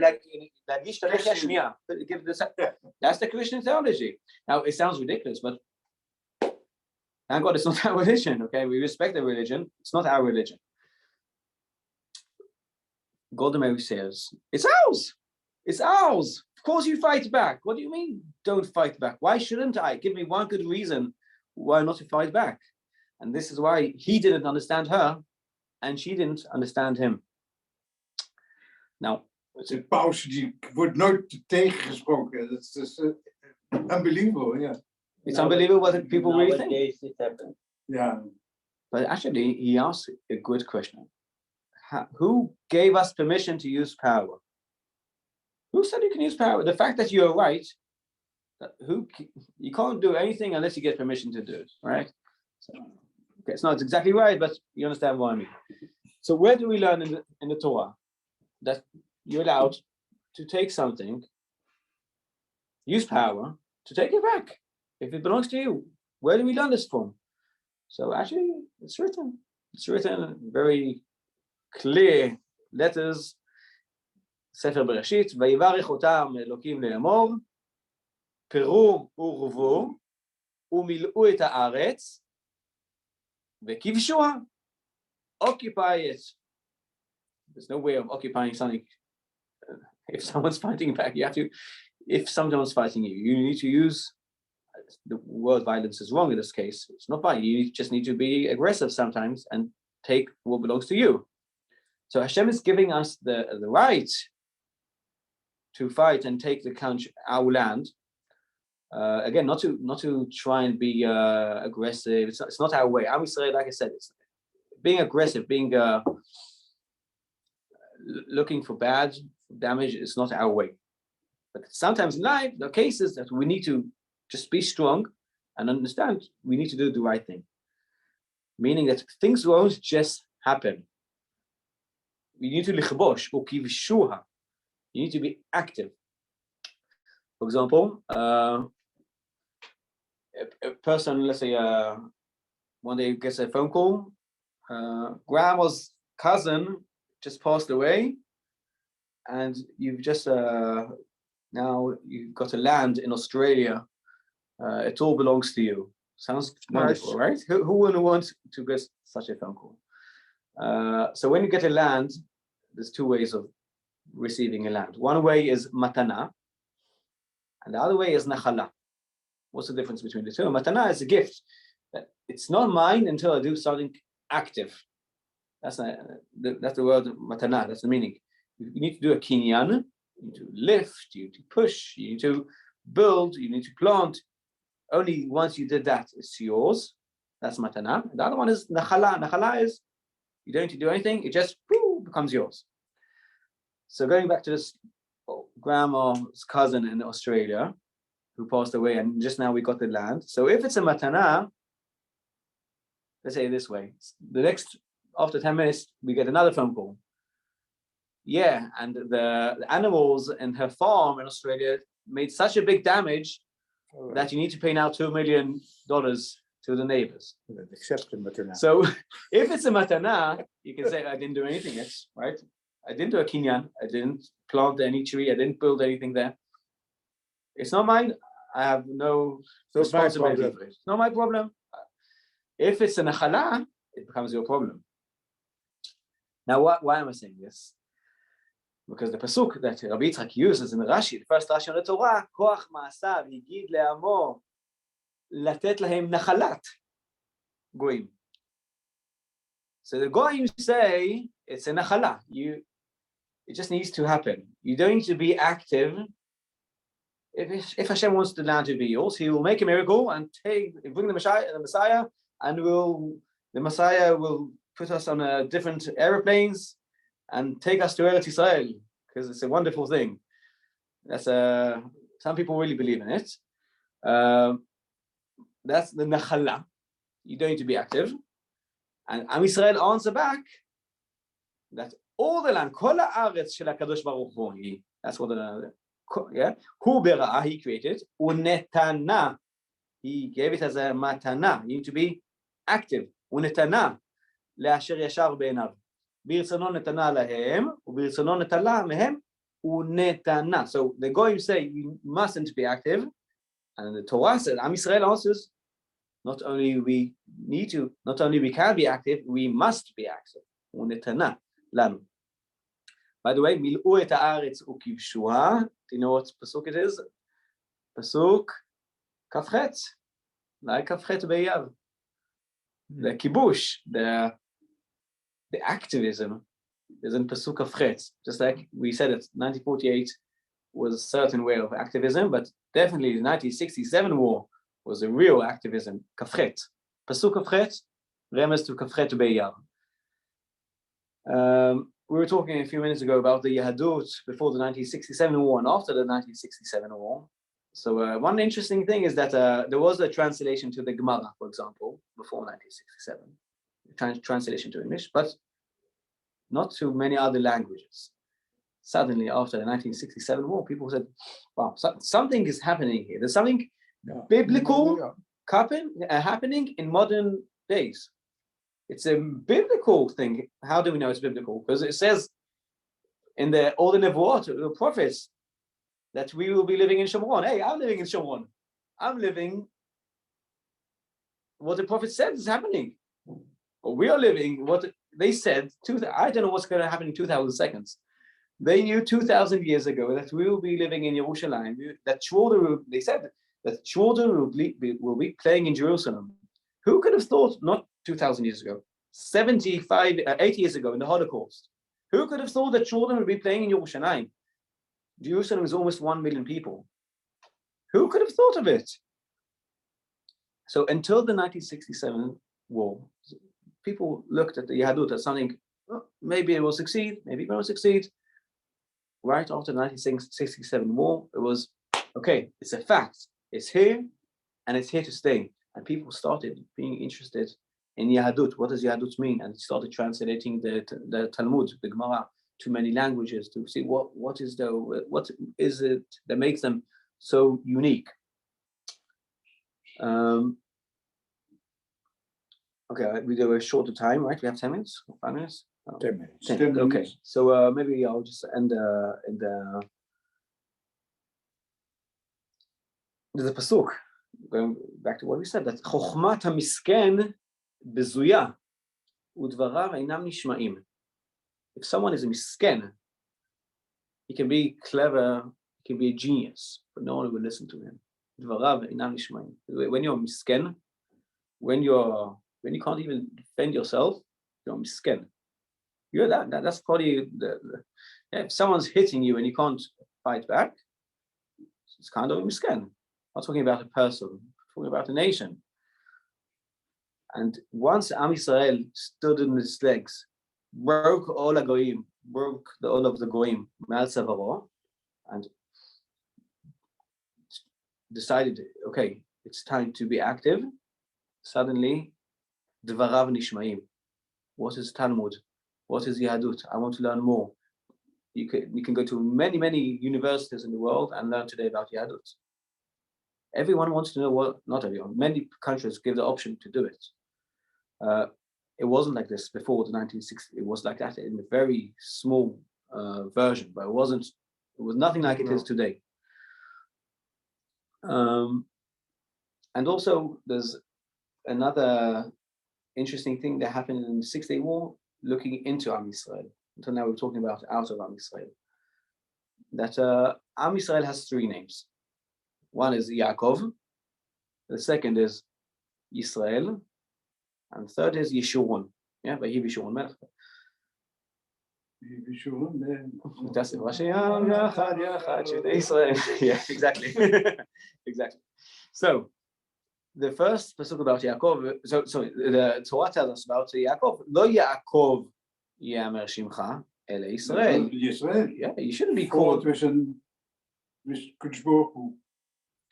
that's the Christian theology. Now, it sounds ridiculous, but thank God it's not our religion, okay? We respect the religion. It's not our religion. Golda Meir says, it's ours. It's ours. Of course you fight back. What do you mean, don't fight back? Why shouldn't I? Give me one good reason why not to fight back. And this is why he didn't understand her and she didn't understand him. Now, de paus die wordt nooit tegengesproken. That's just unbelievable, yeah. It's unbelievable what people really think. It happens. Yeah. But actually, he asked a good question. Who gave us permission to use power? Who said you can use power? The fact that you're right, you can't do anything unless you get permission to do it, right? So, okay, it's not exactly right, but you understand what I mean. So where do we learn in the Torah that you're allowed to take something, use power to take it back if it belongs to you? Where do we learn this from? So actually, it's written very clear letters. ספר בראשית, ויברך אותם אלוקים לאמור, פרו ורבו, ומילאו את הארץ, וכבשוה, occupy it. There's no way of occupying something. If someone's fighting back, if someone's fighting you need to use, the word violence is wrong in this case. It's not violent. You just need to be aggressive sometimes and take what belongs to you. So Hashem is giving us the right to fight and take the country, our land. Again, not to try and be aggressive. It's not our way. Am Yisrael, like I said, it's being aggressive, being looking for bad damage is not our way. But sometimes in life, there are cases that we need to just be strong and understand we need to do the right thing. Meaning that things won't just happen. We need to lichbosh or kivshuha. You need to be active. For example, a person, let's say, one day gets a phone call. Grandma's cousin just passed away, and you've just now you've got a land in Australia. It all belongs to you. Sounds wonderful, right? Who wouldn't want to get such a phone call? So when you get a land, there's two ways of receiving a land. One way is matana, and the other way is nachala. What's the difference between the two? Matana is a gift. It's not mine until I do something active. That's the word matana. That's the meaning. You need to do a kinyan. You need to lift. You need to push. You need to build. You need to plant. Only once you did that, it's yours. That's matana. The other one is nachala. Nachala is you don't need to do anything. It just becomes yours. So going back to this grandma's cousin in Australia who passed away, and just now we got the land. So if it's a matana, let's say it this way, after 10 minutes, we get another phone call. Yeah, and the animals in her farm in Australia made such a big damage that you need to pay now $2 million to the neighbors. Accept the matana. So if it's a matana, you can say, I didn't do anything yet, right? I didn't do a kinyan. I didn't plant any tree. I didn't build anything there. It's not mine. I have no responsibility for it. It's not my problem. If it's a nachala, it becomes your problem. Now, why am I saying this? Because the pasuk that Rabbi Yitzchak uses in the Rashi, the first Rashi on the Torah, koach ma'asav yigid le'amo latet lahem nachalat goim. So the goim say it's a nachala. It just needs to happen. You don't need to be active. If Hashem wants the land to be yours, He will make a miracle and bring the Messiah, and the Messiah will put us on different aeroplanes and take us to EretzYisrael, because it's a wonderful thing. That's some people really believe in it. That's the nachala. You don't need to be active. And Am Yisrael answer back that all the land, kol haaretz shel HaKadosh Baruch Hu, that's what Hu bera'ah, He created, unetana, He gave it as a matana. You need to be active. Unetana le'asher yashar be'enav. ברצונו נתנה להם, וברצונו נטלה מהם, ונתנה. So the Goyim say you mustn't be active, and the Torah says, Am Yisrael answers, not only we can be active, we must be active. ונתנה לנו. By the way, מילאו את הארץ וכבשוה. Do you know what pasuk it is? pasuk כ"ח. like כ"ח באייר. The kibush, the activism is in Pasuk Kafchet. Just like we said it, 1948 was a certain way of activism, but definitely the 1967 war was a real activism. Kafchet. Pasuk Kafchet, remes to Kafchet Be'yar. We were talking a few minutes ago about the Yahadut before the 1967 war and after the 1967 war. So one interesting thing is that there was a translation to the Gemara, for example, before 1967. Translation to English, but not to many other languages. Suddenly, after the 1967 war, people said, wow, something is happening here. There's something biblical happening in modern days. It's a biblical thing. How do we know it's biblical? Because it says in all the Nevuot, the prophets, that we will be living in Shomron. Hey, I'm living in Shomron. I'm living what the prophet said is happening. We are living what they said. I don't know what's going to happen in 2,000 seconds. They knew 2,000 years ago that we will be living in Yerushalayim. They said that children will be playing in Jerusalem. Who could have thought, not 2,000 years ago, 80 years ago in the Holocaust, who could have thought that children would be playing in Yerushalayim? Jerusalem is almost 1 million people. Who could have thought of it? So until the 1967 war, people looked at the Yahadut as something, maybe it will succeed, maybe it won't succeed. Right after the 1967 war, it was, okay, it's a fact. It's here, and it's here to stay. And people started being interested in Yahadut. What does Yahadut mean? And started translating the Talmud, the Gemara, to many languages to see what is it that makes them so unique. Okay, we do a shorter time, right? We have 10 minutes, 5 minutes? 10 minutes. 10 minutes. Okay, so maybe I'll just end in there's a pasuk, going back to what we said, that chokhmat hamisken bezuya udvarav einam nishma'im. If someone is a misken, he can be clever, he can be a genius, but no one will listen to him. Udvarav einam nishma'im. When you're misken, when you can't even defend yourself, you're misken. You're that's probably if someone's hitting you and you can't fight back, it's kind of a misken. I'm not talking about a person, I'm talking about a nation. And once Am Yisrael stood on its legs, broke all the goyim, broke all of the goyim, Mal Savaro, and decided, okay, it's time to be active. Suddenly, Dvarav Nishmaim. What is Talmud? What is Yahadut? I want to learn more. We can go to many universities in the world and learn today about Yahadut. Everyone wants to know not everyone, many countries give the option to do it. It wasn't like this before the 1960s. It was like that in a very small version, but it was nothing like it is today. And also there's another interesting thing that happened in the 6-Day War, looking into Am Yisrael. Until now we're talking about out of Am Yisrael. That Am Yisrael has 3 names. One is Yaakov, the second is Yisrael, and third is Yeshurun. Yeah, but he Yeshurun Melech. That's it. Yeah, exactly. Exactly. So the first pasuk about Yaakov, so the Torah tells us about Yaakov. Lo Yaakov Yamer Shimcha Ele Yisrael. Yeah, you shouldn't be called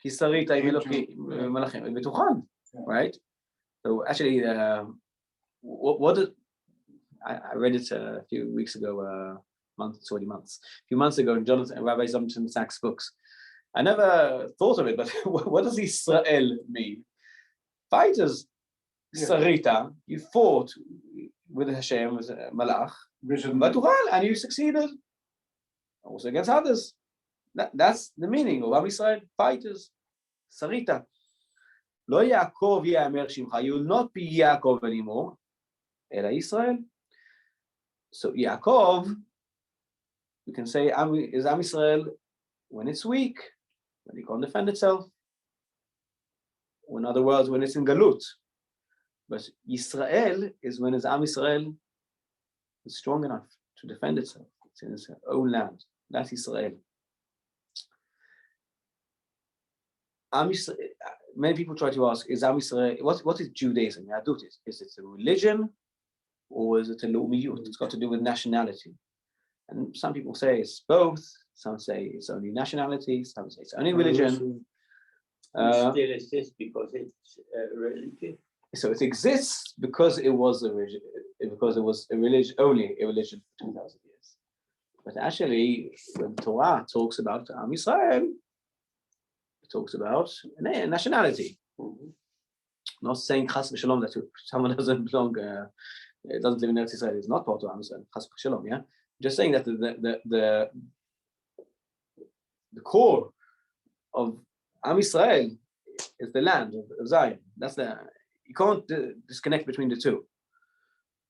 Kisarita Melachim Betuchan, right? So actually, what did I read it a few weeks ago, a few months ago in Rabbi Jonathan Sachs' books. I never thought of it, but what does Israel mean? Fighters, Sarita, you fought with Hashem, with Malach, and you succeeded also against others. That's the meaning of Am Yisrael, fighters, Sarita. Lo Yaakov Yamer Shimcha, you will not be Yaakov anymore, Ela Yisrael. So Yaakov, you can say, is Am Yisrael when it's weak, when it can't defend itself. Or in other words, when it's in Galut. But Yisrael is when Am Yisrael is strong enough to defend itself. It's in its own land. That's Yisrael. Many people try to ask, is Am Yisrael, what is Judaism? Yadut is it a religion or is it a Leumiyut? It's got to do with nationality. And some people say it's both. Some say it's only nationality. Some say it's only religion. It still exists because it's a religion. So it exists because it was a religion, only a religion for 2,000 years. But actually, when Torah talks about Am Yisrael, it talks about nationality. Not saying Chas v'Shalom that someone doesn't belong, doesn't live in Eretz Yisrael is not part of Am Yisrael. Chas v'Shalom, yeah. Just saying that the core of Am Yisrael is the land of Zion. That's you can't disconnect between the two.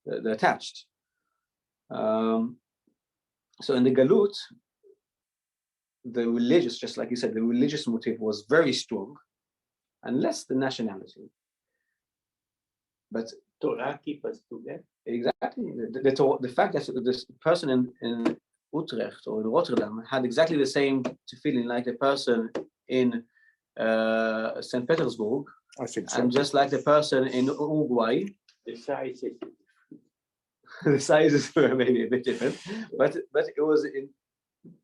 They're attached. So in the Galut, the religious, just like you said, the religious motive was very strong, and less the nationality. But Torah keeps us together. Exactly. The fact that this person in Utrecht or in Rotterdam had exactly the same feeling like the person in St. Petersburg, I think so. and just like the person in Uruguay. The size is The sizes were maybe a bit different, but it was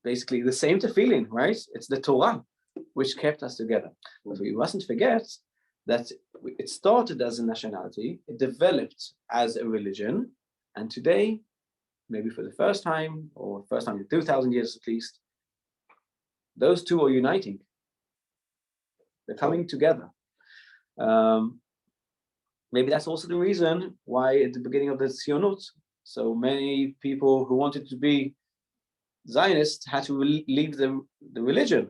basically the same feeling, right? It's the Torah which kept us together. But we mustn't forget that it started as a nationality, it developed as a religion, and today, maybe for the first time, or first time in 2,000 years at least, those two are uniting. They're coming together. Maybe that's also the reason why at the beginning of the Zionut, so many people who wanted to be Zionists had to leave the religion,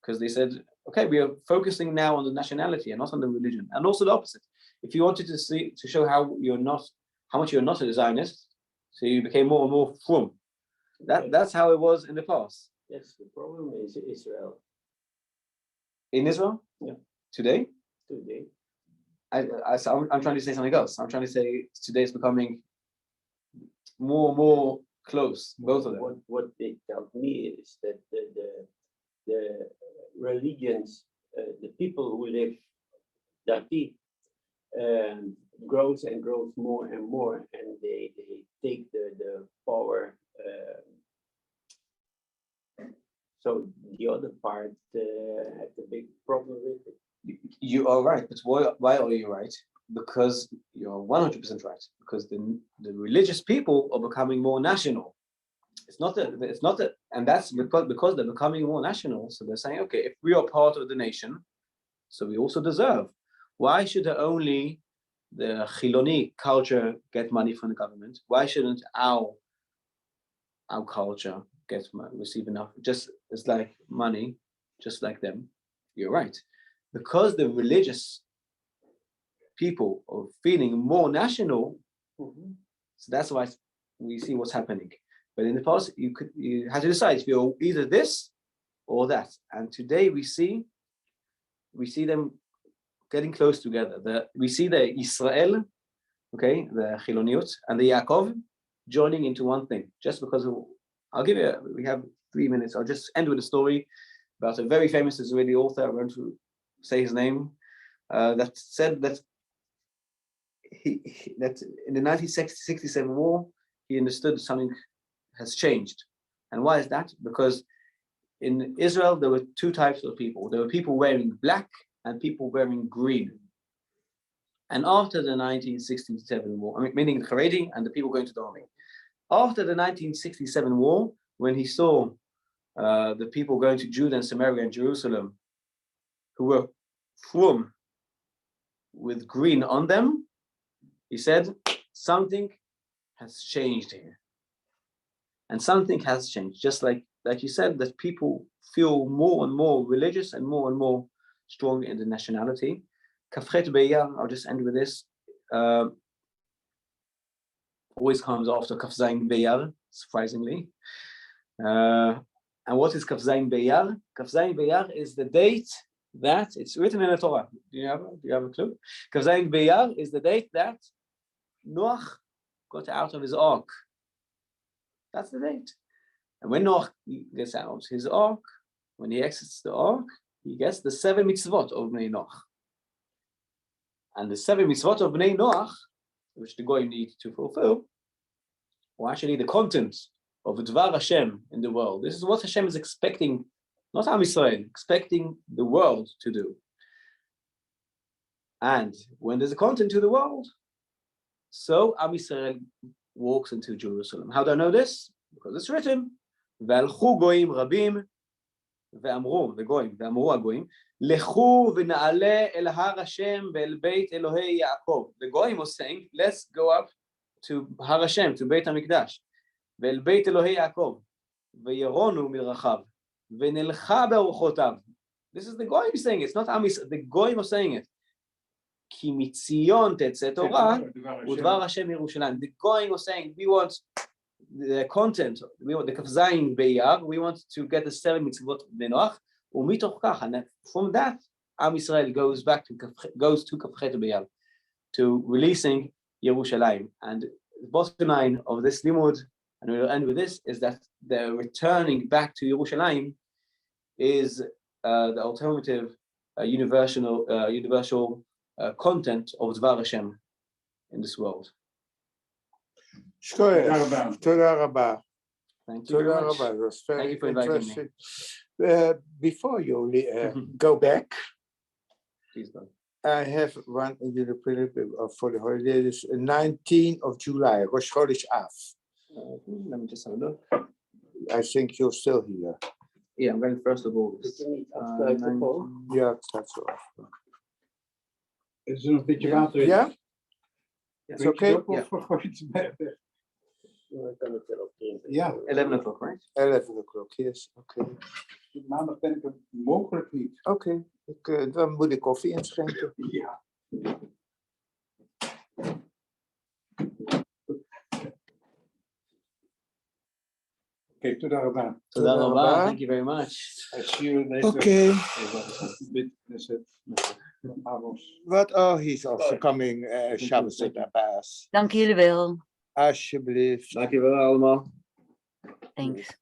because they said, okay, we are focusing now on the nationality and not on the religion. And also the opposite. If you wanted to show how much you're not a Zionist, so you became more and more frum. That's how it was in the past. Yes, the problem is Israel. In Israel? Yeah. Today? Today. I'm trying to say something else. I'm trying to say today is becoming more and more close, both of them. What they tell me is that the religions, the people who live Dati, grows and grows more and more, and they take the power. So the other part had a big problem with it. You are right, but why are you right? Because you're 100% right. Because the religious people are becoming more national. It's not that, and that's because they're becoming more national. So they're saying, okay, if we are part of the nation, so we also deserve. Why should only the Chiloni culture get money from the government? Why shouldn't our our culture receive enough. Just it's like money, just like them. You're right, because the religious people are feeling more national. So that's why we see what's happening. But in the past, you had to decide if you're either this or that. And today we see them getting close together. We see the Israel, okay, the Chiloniut, and the Yaakov joining into one thing. Just because we have 3 minutes. I'll just end with a story about a very famous Israeli author. I'm going to say his name. That said that that in the 1967 war, he understood something has changed. And why is that? Because in Israel, there were two types of people. There were people wearing black and people wearing green. And after the 1967 war, meaning the Haredi and the people going to the army. After the 1967 war, when he saw the people going to Judah and Samaria and Jerusalem, who were from with green on them, he said, something has changed here. And something has changed, just like you said, that people feel more and more religious and more strong in the nationality. Kafchet Be'iyar, I'll just end with this, always comes after Kaf Zayin Be'iyar, surprisingly. And what is Kaf Zayin Be'iyar? Kaf Zayin Be'iyar is the date that, it's written in the Torah. Do you have a clue? Kaf Zayin Be'iyar is the date that Noach got out of his ark. That's the date. And when Noach gets out his ark, when he exits the ark, he gets the 7 mitzvot of Bnei Noach. And the 7 mitzvot of Bnei Noach, which the Goyim need to fulfill, or actually the content of Dvar Hashem in the world. This is what Hashem is expecting, not Am Yisrael, expecting the world to do. And when there's a content to the world, so Am Yisrael walks into Jerusalem. How do I know this? Because it's written, והלכו גויים רבים ואמרו, וגויים, ואמרו הגויים, לכו ונעלה אל הר השם ואל בית אלוהי יעקב. The goyim was saying, let's go up to הר השם, to בית המקדש, ואל בית אלוהי יעקב, וירונו מרחב, ונלכה באורחותיו. This is the goyim saying it, it's not Am Yisrael, the goyim are saying it. כי מציון תצא תורה ודבר השם ירושלים. The goyim was saying, we want the content, we want the Kaf Zayin Be'iyar, we want to get the 7 mitzvot Bnei Noach, ומתוך כך, and from that, Am Yisrael goes to Kafchet Be'iyar, to releasing Yerushalayim. And the bottom line of this limud, and we'll end with this, is that the returning back to Yerushalayim is the alternative universal content of Dvar Hashem in this world. Shkoyach. Toda Rabba. Thank you very much. It was very Thank you for inviting interesting. Before you go back, Please go. I have one for the holidays, 19th of July, Rosh Chodesh Av. Let me just have a look. I think you're still here. Yeah, I'm going 1st of August. Yeah, that's all. Is er nog een beetje water in? Yeah? It's okay? Of gooi je het weg? Ja. 11 o'clock, right? 11 o'clock, yes. Okay. Maandag ben ik er mogelijk niet. Oké. Dan moet ik koffie inschenken. Ja. Oké, toda Rabba. Toda Rabba. Thank you very much. I see you later. Okay. What? Oh, he's also coming Shabbos at Abbas. Dank jullie wel. Alsjeblieft. Dankjewel allemaal. Thanks.